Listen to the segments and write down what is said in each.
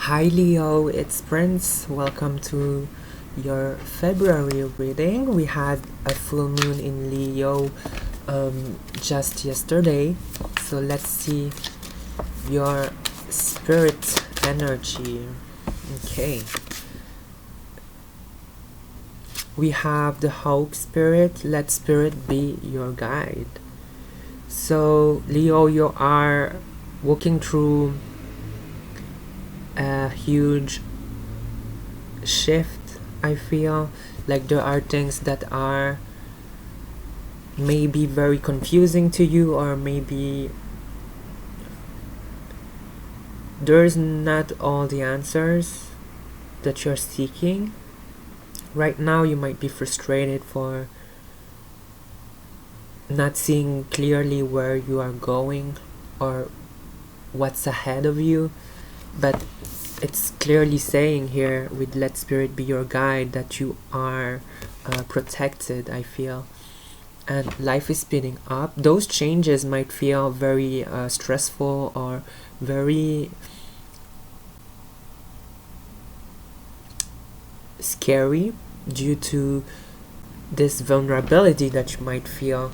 Hi Leo, it's Prince. Welcome to your February reading. We had a full moon in Leo just yesterday, so let's see your spirit energy. Okay, we have the Hope spirit. Let spirit be your guide. So Leo, you are walking through a huge shift. I feel like there are things that are maybe very confusing to you, or maybe there's not all the answers that you're seeking. Right now you might be frustrated for not seeing clearly where you are going or what's ahead of you, but it's clearly saying here with let spirit be your guide that you are protected, I feel, and life is speeding up. Those changes might feel very stressful or very scary due to this vulnerability that you might feel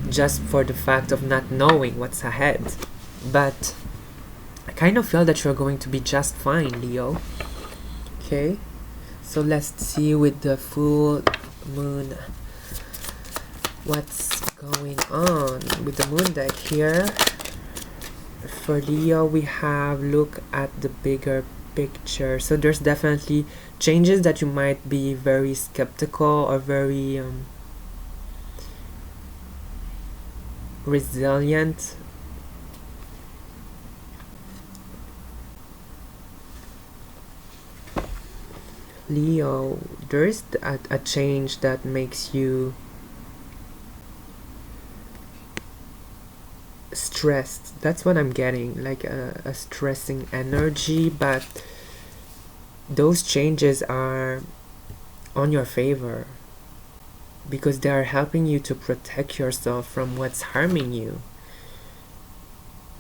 just for the fact of not knowing what's ahead. But I kind of feel that you're going to be just fine, Leo. Okay, so let's see with the full moon what's going on with the moon deck here. For Leo, we have look at the bigger picture. So there's definitely changes that you might be very skeptical or very resilient. Leo, there's a change that makes you stressed. That's what I'm getting, like a stressing energy, but those changes are on your favor because they are helping you to protect yourself from what's harming you.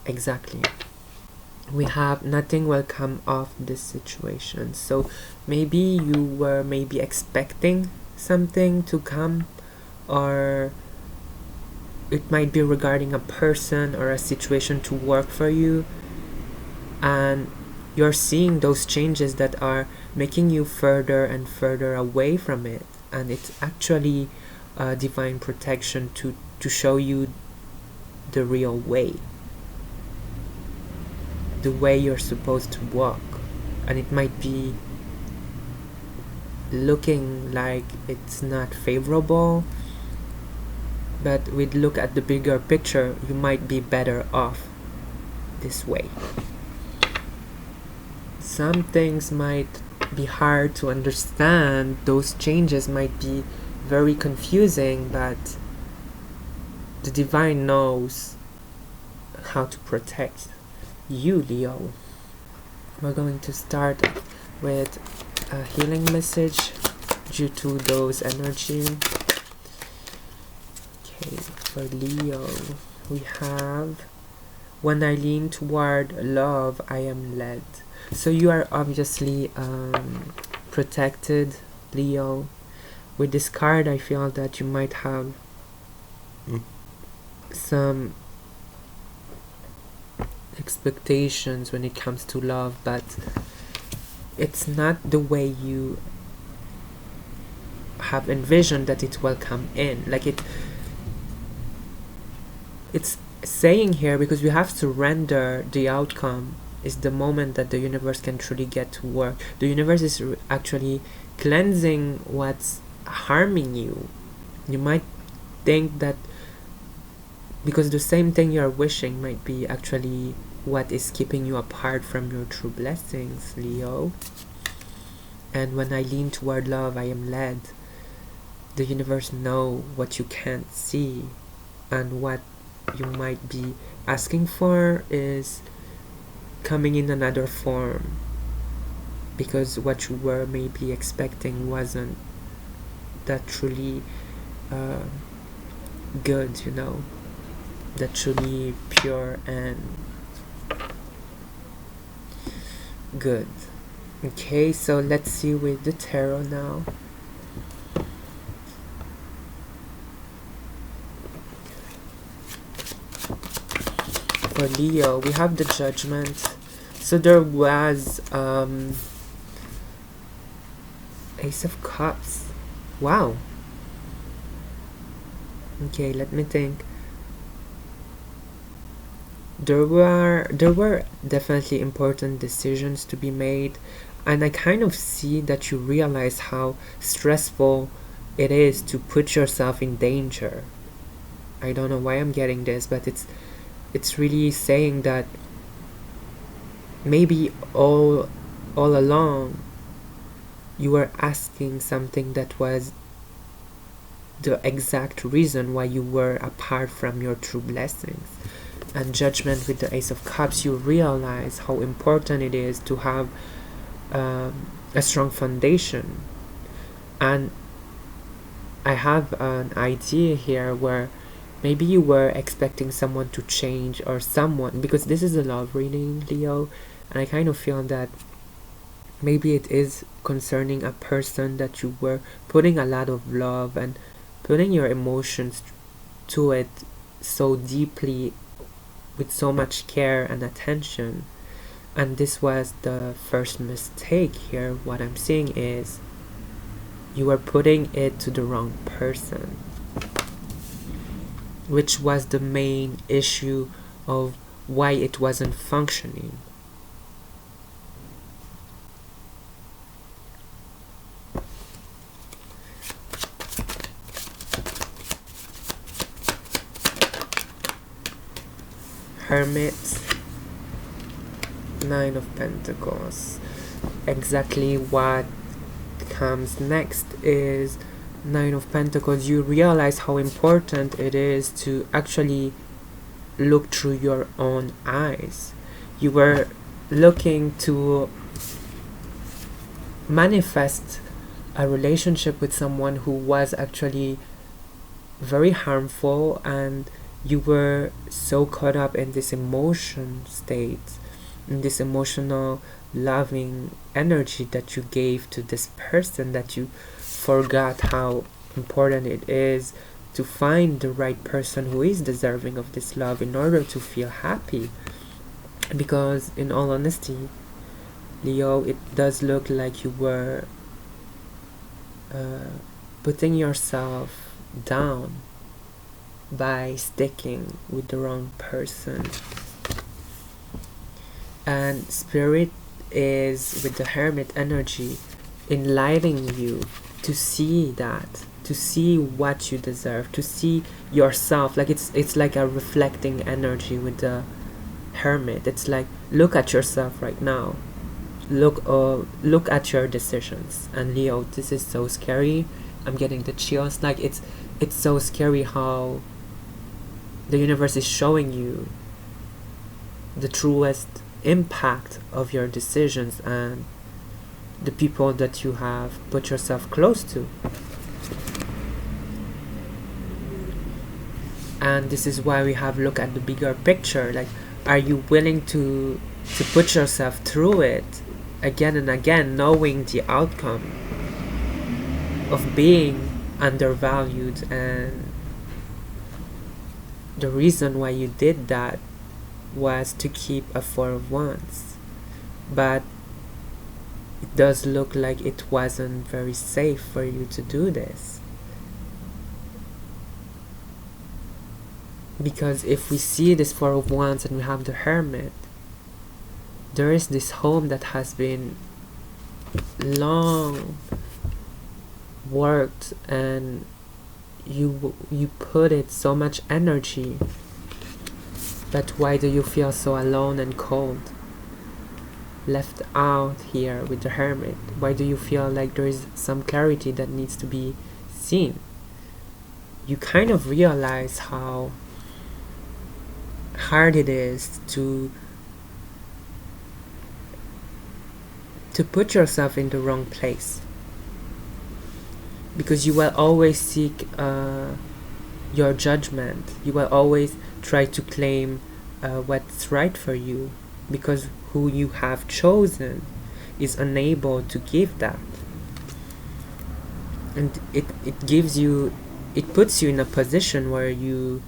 Exactly. We have nothing will come of this situation. So maybe you were maybe expecting something to come, or it might be regarding a person or a situation to work for you, and you're seeing those changes that are making you further and further away from it, and it's actually divine protection to show you the real way, the way you're supposed to walk. And it might be looking like it's not favorable, but with look at the bigger picture, you might be better off this way. Some things might be hard to understand, those changes might be very confusing, but the divine knows how to protect you, Leo. We're going to start with a healing message due to those energy. Okay, for Leo, we have when I lean toward love, I am led. So you are obviously protected, Leo. With this card, I feel that you might have some expectations when it comes to love, but it's not the way you have envisioned that it will come in. Like it's saying here, because we have to render the outcome is the moment that the universe can truly get to work. The universe is actually cleansing what's harming you. You might think that because the same thing you're wishing might be actually what is keeping you apart from your true blessings, Leo. And when I lean toward love, I am led. The universe know what you can't see, and what you might be asking for is coming in another form, because what you were maybe expecting wasn't that truly good, you know, that truly pure and Good. Okay, so let's see with the tarot now. For Leo, we have the Judgment. So there was Ace of Cups. Wow. Okay, let me think. There were definitely important decisions to be made, and I kind of see that you realize how stressful it is to put yourself in danger. I don't know why I'm getting this, but it's really saying that maybe all along you were asking something that was the exact reason why you were apart from your true blessings. And Judgment with the Ace of Cups, you realize how important it is to have a strong foundation. And I have an idea here where maybe you were expecting someone to change, or someone, because this is a love reading, Leo, and I kind of feel that maybe it is concerning a person that you were putting a lot of love and putting your emotions to it so deeply, with so much care and attention. And this was the first mistake here. What I'm seeing is you were putting it to the wrong person, which was the main issue of why it wasn't functioning. Hermit, Nine of Pentacles. Exactly what comes next is Nine of Pentacles. You realize how important it is to actually look through your own eyes. You were looking to manifest a relationship with someone who was actually very harmful, and you were so caught up in this emotion state, in this emotional loving energy that you gave to this person, that you forgot how important it is to find the right person who is deserving of this love in order to feel happy. Because in all honesty, Leo, it does look like you were putting yourself down by sticking with the wrong person. And Spirit is, with the Hermit energy, enlightening you to see that, to see what you deserve, to see yourself. Like it's like a reflecting energy with the Hermit. It's like, look at yourself right now, look at your decisions. And Leo, this is so scary. I'm getting the chills. Like it's so scary how the universe is showing you the truest impact of your decisions and the people that you have put yourself close to. And this is why we have look at the bigger picture. Like, are you willing to put yourself through it again and again, knowing the outcome of being undervalued, and the reason why you did that was to keep a Four of Wands. But it does look like it wasn't very safe for you to do this. Because if we see this Four of Wands and we have the Hermit, there is this home that has been long worked, and you put it so much energy, but why do you feel so alone and cold, left out here with the Hermit? Why do you feel like there is some clarity that needs to be seen? You kind of realize how hard it is to put yourself in the wrong place, because you will always seek your judgment. You will always try to claim what's right for you, because who you have chosen is unable to give that. And it gives you, it puts you in a position where you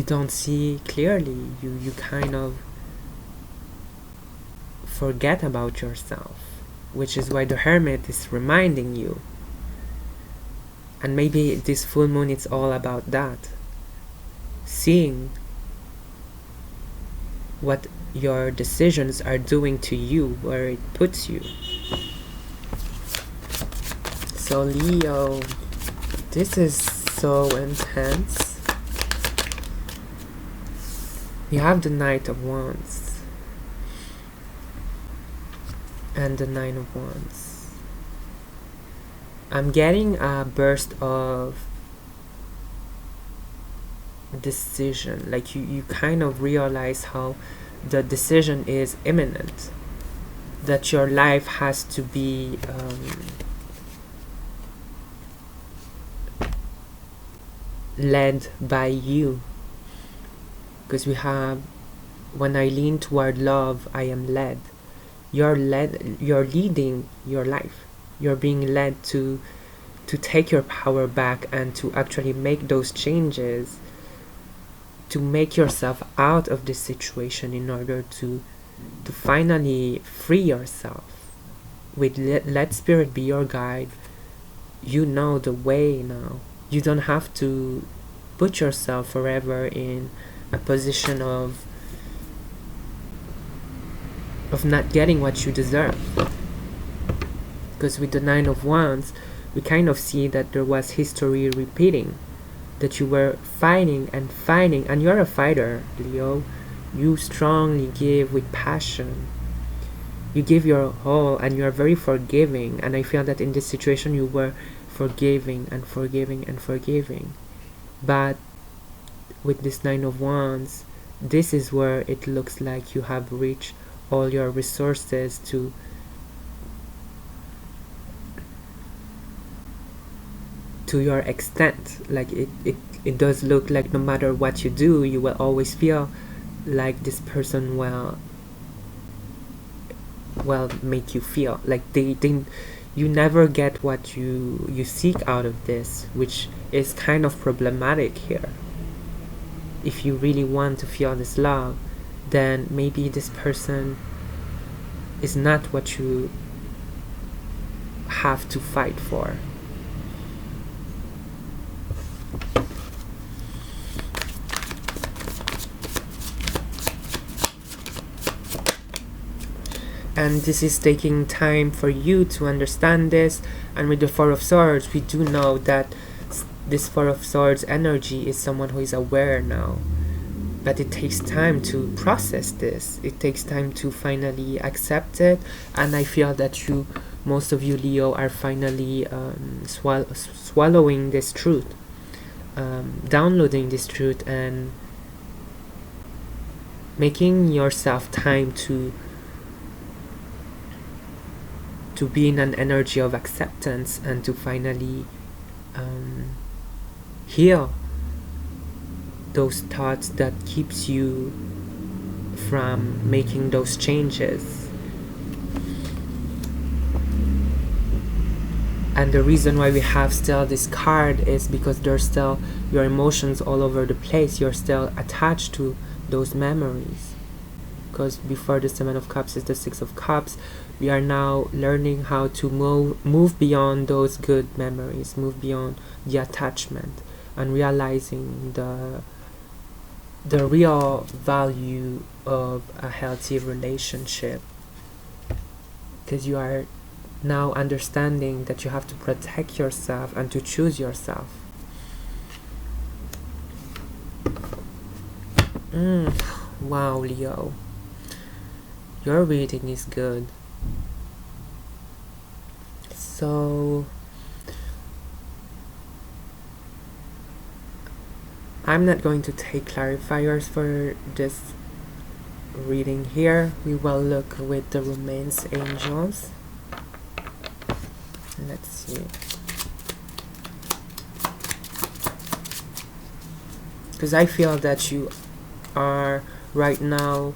don't see clearly. You kind of forget about yourself, which is why the Hermit is reminding you. And maybe this full moon, it's all about that, seeing what your decisions are doing to you, where it puts you. So Leo, this is so intense. You have the Knight of Wands and the Nine of Wands. I'm getting a burst of decision, like you kind of realize how the decision is imminent, that your life has to be led by you, because we have, when I lean toward love, I am led. You're leading your life. You're being led to take your power back and to actually make those changes, to make yourself out of this situation in order to finally free yourself. With let spirit be your guide. You know the way now. You don't have to put yourself forever in a position of not getting what you deserve. Because with the Nine of Wands, we kind of see that there was history repeating, that you were fighting, and you're a fighter, Leo. You strongly give with passion. You give your all, and you're very forgiving, and I feel that in this situation you were forgiving and forgiving and forgiving. But with this Nine of Wands, this is where it looks like you have reached all your resources to your extent. Like it does look like no matter what you do, you will always feel like this person will make you feel like they you never get what you seek out of this, which is kind of problematic here. If you really want to feel this love, then maybe this person is not what you have to fight for. And this is taking time for you to understand this. And with the Four of Swords, we do know that this Four of Swords energy is someone who is aware now, but it takes time to process this. It takes time to finally accept it. And I feel that most of you Leo are finally swallowing this truth, downloading this truth, and making yourself time to be in an energy of acceptance, and to finally heal those thoughts that keeps you from making those changes. And the reason why we have still this card is because there's still your emotions all over the place. You're still attached to those memories, because before the Seven of Cups is the Six of Cups. We are now learning how to move beyond those good memories, move beyond the attachment, and realizing the real value of a healthy relationship. Because you are now understanding that you have to protect yourself and to choose yourself. Wow, Leo, your reading is good. So I'm not going to take clarifiers for this reading here. We will look with the Romance Angels. Let's see. Because I feel that you are right now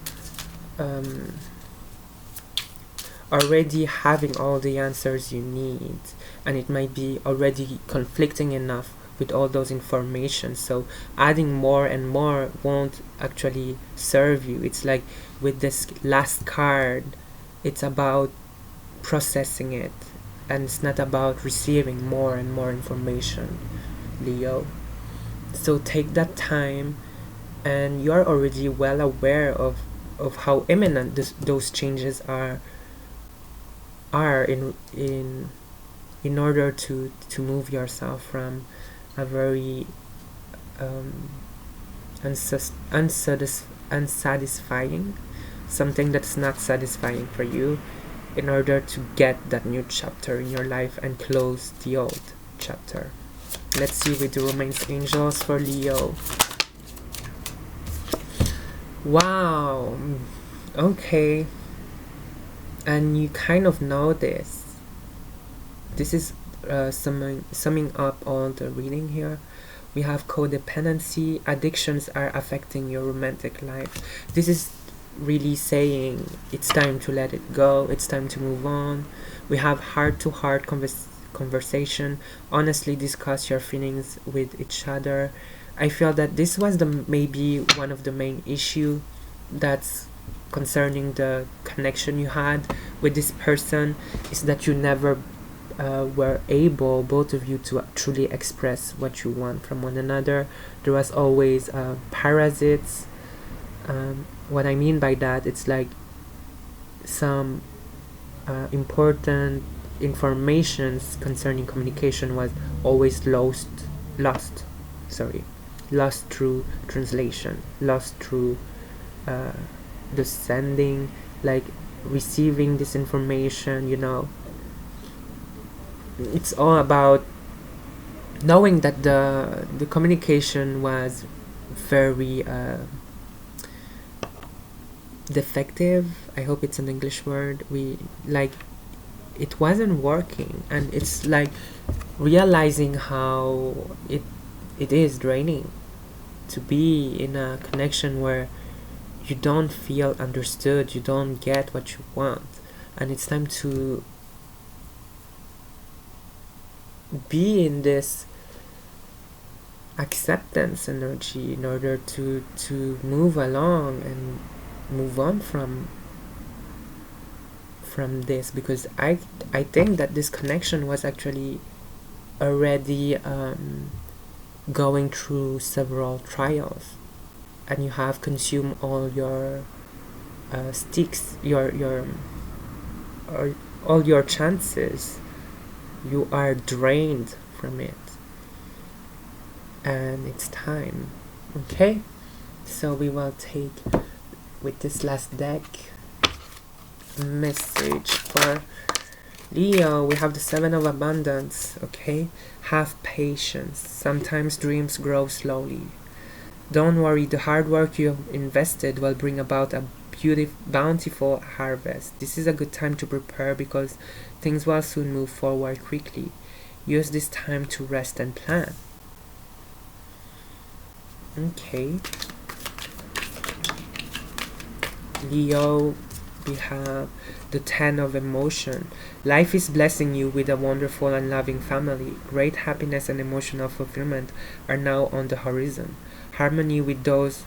already having all the answers you need, and it might be already conflicting enough with all those information, so adding more and more won't actually serve you. It's like with this last card, it's about processing it, and it's not about receiving more and more information, Leo. So take that time, and you're already well aware of how imminent those changes are in order to move yourself from a very unsatisfying, something that's not satisfying for you, in order to get that new chapter in your life and close the old chapter. Let's see with the Romance Angels for Leo. Wow, okay. And you kind of know this. This is summing up all the reading here. We have codependency. Addictions are affecting your romantic life. This is really saying it's time to let it go. It's time to move on. We have heart-to-heart conversation. Honestly discuss your feelings with each other. I feel that this was maybe one of the main issue that's concerning the connection you had with this person, is that you never were able, both of you, to truly express what you want from one another. There was always parasites. What I mean by that, it's like some important informations concerning communication was always lost through translation, lost through the sending, like receiving this information, it's all about knowing that the communication was very defective. I hope it's an English word. It wasn't working, and it's like realizing how it is draining to be in a connection where you don't feel understood, you don't get what you want, and it's time to be in this acceptance energy in order to move along and move on from this, because I think that this connection was actually already going through several trials, and you have consumed all your sticks, all your chances. You are drained from it, and it's time. Okay, so we will take with this last deck message for Leo. We have the Seven of Abundance. Okay, have patience. Sometimes dreams grow slowly. Don't worry, the hard work you have invested will bring about a bountiful harvest. This is a good time to prepare, because things will soon move forward quickly. Use this time to rest and plan. Okay, Leo, we have the Ten of Emotion. Life is blessing you with a wonderful and loving family. Great happiness and emotional fulfillment are now on the horizon. Harmony with those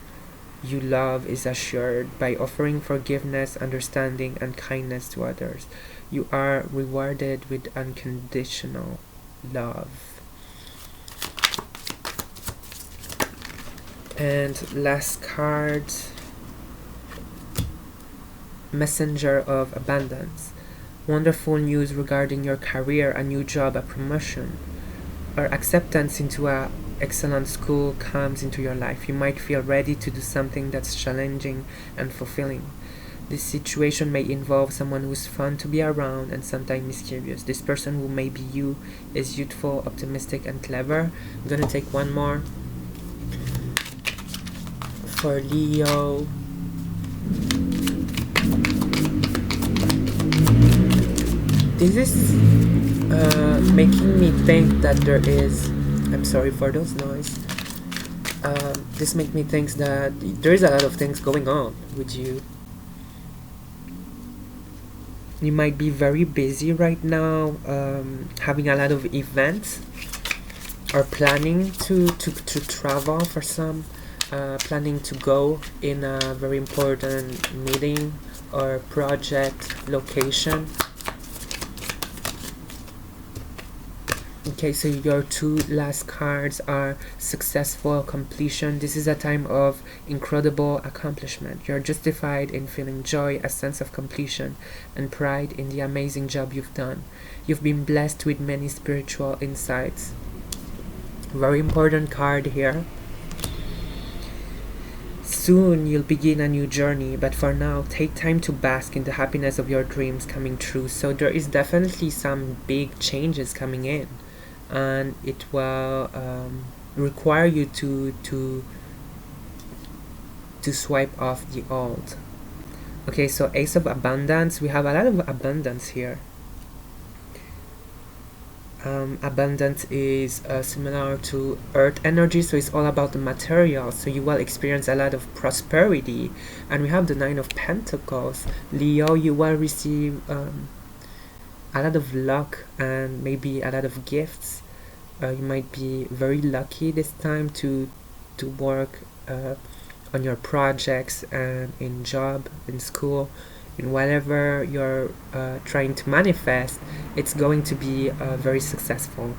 you love is assured by offering forgiveness, understanding, and kindness to others. You are rewarded with unconditional love. And last card, Messenger of Abundance. Wonderful news regarding your career, a new job, a promotion, or acceptance into a excellent school comes into your life. You might feel ready to do something that's challenging and fulfilling. This situation may involve someone who's fun to be around and sometimes mischievous. This person, who may be you, is youthful, optimistic, and clever. I'm gonna take one more for Leo. This is making me think that there is, I'm sorry for those noise, this make me think that there is a lot of things going on with you. You might be very busy right now, having a lot of events, or planning to travel for some, planning to go in a very important meeting or project location. Okay, so your two last cards are successful completion. This is a time of incredible accomplishment. You're justified in feeling joy, a sense of completion, and pride in the amazing job you've done. You've been blessed with many spiritual insights. Very important card here. Soon you'll begin a new journey, but for now, take time to bask in the happiness of your dreams coming true. So there is definitely some big changes coming in, and it will require you to swipe off the old. Okay, so Ace of Abundance, we have a lot of abundance here. Abundance is similar to earth energy, so it's all about the material, so you will experience a lot of prosperity. And we have the Nine of Pentacles. Leo, you will receive a lot of luck and maybe a lot of gifts. You might be very lucky this time to work on your projects and in job, in school, in whatever you're trying to manifest. It's going to be very successful.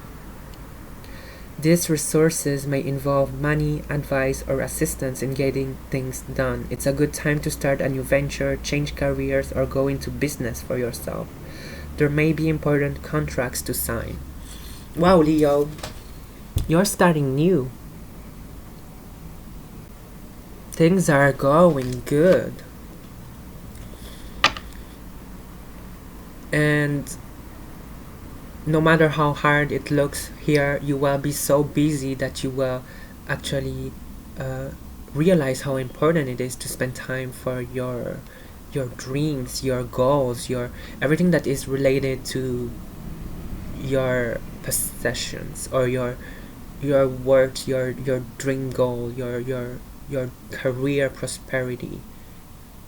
These resources may involve money, advice, or assistance in getting things done. It's a good time to start a new venture, change careers, or go into business for yourself. There may be important contracts to sign. Wow, Leo, you're starting new. Things are going good. And no matter how hard it looks here, you will be so busy that you will actually realize how important it is to spend time for your dreams, your goals, your everything that is related to your possessions, or your work, your dream goal, your career prosperity.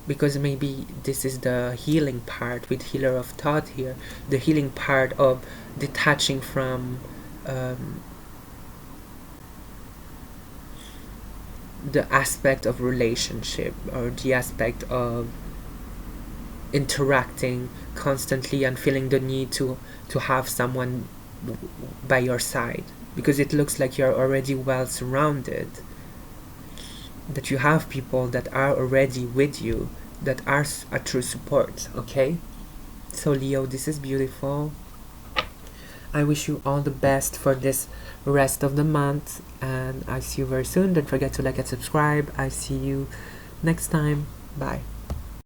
Because maybe this is the healing part with Healer of Thought here, the healing part of detaching from the aspect of relationship, or the aspect of interacting constantly and feeling the need to have someone by your side, because it looks like you're already well surrounded, that you have people that are already with you, that are a true support. Okay, so Leo, this is beautiful. I wish you all the best for this rest of the month, and I see you very soon. Don't forget to like and subscribe. I see you next time. Bye.